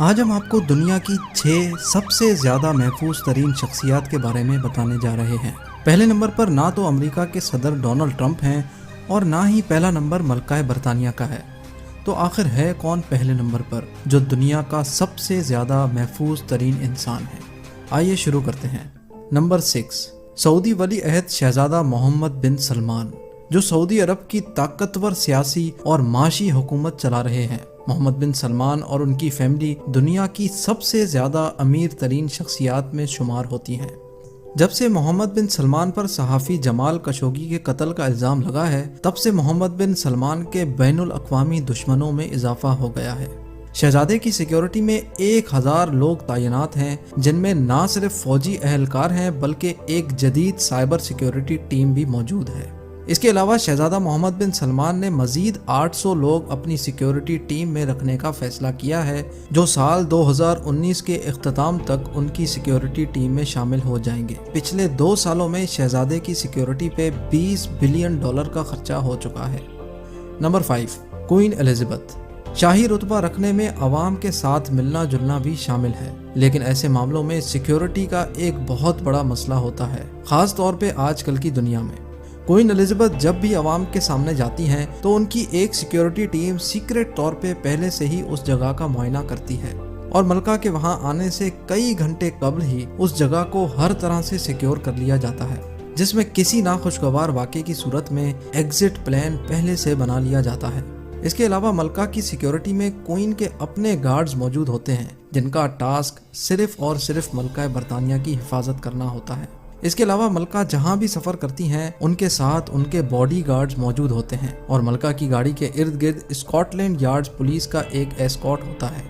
آج ہم آپ کو دنیا کی 6 سب سے زیادہ محفوظ ترین شخصیات کے بارے میں بتانے جا رہے ہیں۔ پہلے نمبر پر نہ تو امریکہ کے صدر ڈونلڈ ٹرمپ ہیں اور نہ ہی پہلا نمبر ملکہ برطانیہ کا ہے۔ تو آخر ہے کون پہلے نمبر پر جو دنیا کا سب سے زیادہ محفوظ ترین انسان ہے؟ آئیے شروع کرتے ہیں۔ نمبر 6، سعودی ولی عہد شہزادہ محمد بن سلمان، جو سعودی عرب کی طاقتور سیاسی اور معاشی حکومت چلا رہے ہیں۔ محمد بن سلمان اور ان کی فیملی دنیا کی سب سے زیادہ امیر ترین شخصیات میں شمار ہوتی ہیں۔ جب سے محمد بن سلمان پر صحافی جمال خشوگی کے قتل کا الزام لگا ہے، تب سے محمد بن سلمان کے بین الاقوامی دشمنوں میں اضافہ ہو گیا ہے۔ شہزادے کی سیکیورٹی میں 1000 لوگ تعینات ہیں، جن میں نہ صرف فوجی اہلکار ہیں بلکہ ایک جدید سائبر سیکیورٹی ٹیم بھی موجود ہے۔ اس کے علاوہ شہزادہ محمد بن سلمان نے مزید 800 لوگ اپنی سیکیورٹی ٹیم میں رکھنے کا فیصلہ کیا ہے، جو سال 2019 کے اختتام تک ان کی سیکیورٹی ٹیم میں شامل ہو جائیں گے۔ پچھلے 2 سالوں میں شہزادے کی سیکیورٹی پہ $20 بلین کا خرچہ ہو چکا ہے۔ Number 5، queen Elizabeth. شاہی رتبہ رکھنے میں عوام کے ساتھ ملنا جلنا بھی شامل ہے، لیکن ایسے معاملوں میں سیکیورٹی کا ایک بہت بڑا مسئلہ ہوتا ہے، خاص طور پہ آج کل کی دنیا میں۔ کوئین الزبتھ جب بھی عوام کے سامنے جاتی ہیں تو ان کی ایک سیکیورٹی ٹیم سیکریٹ طور پہ پہلے سے ہی اس جگہ کا معائنہ کرتی ہے اور ملکہ کے وہاں آنے سے کئی گھنٹے قبل ہی اس جگہ کو ہر طرح سے سیکیور کر لیا جاتا ہے، جس میں کسی ناخوشگوار واقعے کی صورت میں ایگزٹ پلان پہلے سے بنا لیا جاتا ہے۔ اس کے علاوہ ملکہ کی سیکیورٹی میں کوئین کے اپنے گارڈز موجود ہوتے ہیں، جن کا ٹاسک صرف اور صرف ملکہ برطانیہ کی حفاظت کرنا ہوتا ہے۔ اس کے علاوہ ملکہ جہاں بھی سفر کرتی ہیں ان کے ساتھ ان کے باڈی گارڈز موجود ہوتے ہیں، اور ملکہ کی گاڑی کے ارد گرد اسکاٹ لینڈ یارڈز پولیس کا ایک ایسکارٹ ہوتا ہے۔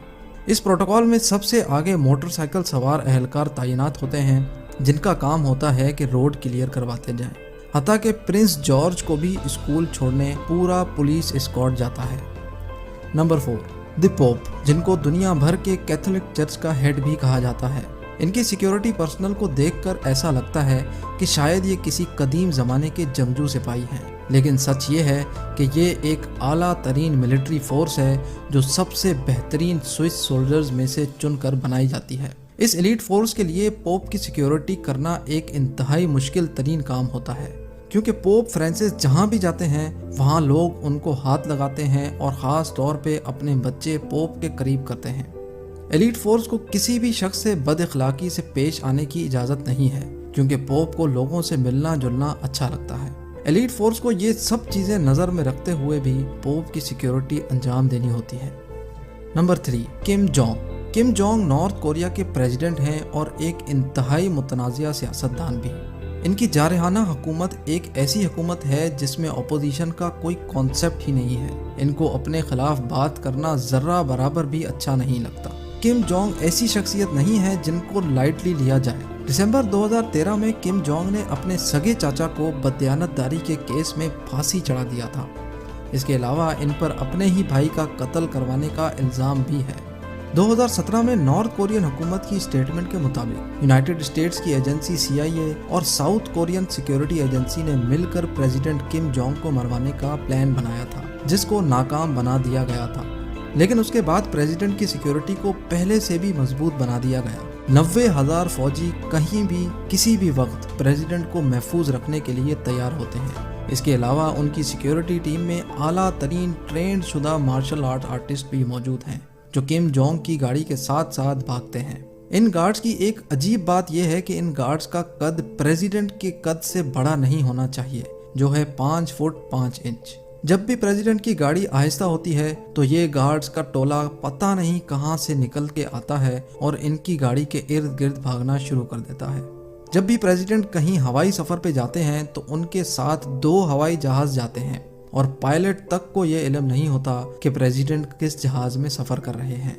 اس پروٹوکول میں سب سے آگے موٹر سائیکل سوار اہلکار تعینات ہوتے ہیں، جن کا کام ہوتا ہے کہ روڈ کلیئر کرواتے جائیں۔ حتیٰ کہ پرنس جارج کو بھی اسکول چھوڑنے پورا پولیس اسکارٹ جاتا ہے۔ نمبر 4، دی پوپ، جن کو دنیا بھر کے کیتھولک چرچ کا ہیڈ بھی کہا جاتا ہے۔ ان کی سیکیورٹی پرسنل کو دیکھ کر ایسا لگتا ہے کہ شاید یہ کسی قدیم زمانے کے جنگجو سپاہی ہیں، لیکن سچ یہ ہے کہ یہ ایک اعلیٰ ترین ملٹری فورس ہے جو سب سے بہترین سوئس سولجرز میں سے چن کر بنائی جاتی ہے۔ اس ایلیٹ فورس کے لیے پوپ کی سیکیورٹی کرنا ایک انتہائی مشکل ترین کام ہوتا ہے، کیونکہ پوپ فرانسس جہاں بھی جاتے ہیں وہاں لوگ ان کو ہاتھ لگاتے ہیں اور خاص طور پہ اپنے بچے پوپ کے قریب کرتے ہیں۔ ایلیٹ فورس کو کسی بھی شخص سے بد اخلاقی سے پیش آنے کی اجازت نہیں ہے، کیونکہ پوپ کو لوگوں سے ملنا جلنا اچھا لگتا ہے۔ ایلیٹ فورس کو یہ سب چیزیں نظر میں رکھتے ہوئے بھی پوپ کی سیکیورٹی انجام دینی ہوتی ہے۔ Number 3، Kim Jong. Kim Jong north Korea کے پریزیڈنٹ ہیں اور ایک انتہائی متنازعہ سیاستدان بھی۔ ان کی جارحانہ حکومت ایک ایسی حکومت ہے جس میں اپوزیشن کا کوئی کانسیپٹ ہی نہیں ہے۔ ان کو اپنے خلاف بات کرنا ذرہ برابر بھی اچھا نہیں لگتا۔ کم جونگ ایسی شخصیت نہیں ہے جن کو لائٹلی لیا جائے۔ دسمبر 2013 میں کم جونگ نے اپنے سگے چاچا کو بددیانتداری کے کیس میں پھانسی چڑھا دیا تھا۔ اس کے علاوہ ان پر اپنے ہی بھائی کا قتل کروانے کا الزام بھی ہے۔ 2017 میں نارتھ کورین حکومت کی اسٹیٹمنٹ کے مطابق یونائٹڈ اسٹیٹس کی ایجنسی CIA اور ساؤتھ کورین سیکیورٹی ایجنسی نے مل کر پریزیڈنٹ کم جونگ کو مروانے کا پلان بنایا تھا، جس کو ناکام بنا دیا گیا تھا، لیکن اس کے بعد پریزیڈنٹ کی سیکیورٹی کو پہلے سے بھی مضبوط بنا دیا گیا۔ 90,000 فوجی کہیں بھی کسی بھی وقت پریزیڈنٹ کو محفوظ رکھنے کے لیے تیار ہوتے ہیں۔ اس کے علاوہ ان کی سیکیورٹی ٹیم میں اعلیٰ ترین ٹرینڈ شدہ مارشل آرٹ آرٹسٹ بھی موجود ہیں، جو کم جونگ کی گاڑی کے ساتھ ساتھ بھاگتے ہیں۔ ان گارڈز کی ایک عجیب بات یہ ہے کہ ان گارڈز کا قد پریزیڈنٹ کے قد سے بڑا نہیں ہونا چاہیے، جو ہے 5 فٹ 5 انچ۔ جب بھی پریزیڈنٹ کی گاڑی آہستہ ہوتی ہے تو یہ گارڈز کا ٹولہ پتہ نہیں کہاں سے نکل کے آتا ہے اور ان کی گاڑی کے ارد گرد بھاگنا شروع کر دیتا ہے۔ جب بھی پریزیڈنٹ کہیں ہوائی سفر پہ جاتے ہیں تو ان کے ساتھ 2 ہوائی جہاز جاتے ہیں اور پائلٹ تک کو یہ علم نہیں ہوتا کہ پریزیڈنٹ کس جہاز میں سفر کر رہے ہیں۔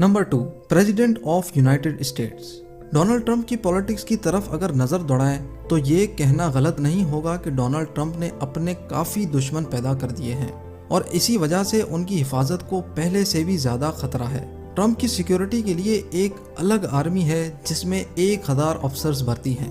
Number 2، president of United States. Donald Trump کی پولیٹکس کی طرف اگر نظر دوڑائیں تو یہ کہنا غلط نہیں ہوگا کہ ڈونلڈ ٹرمپ نے اپنے کافی دشمن پیدا کر دیے ہیں اور اسی وجہ سے ان کی حفاظت کو پہلے سے بھی زیادہ خطرہ ہے۔ ٹرمپ کی سیکیورٹی کے لیے ایک الگ آرمی ہے جس میں 1000 افسرز بھرتی ہیں۔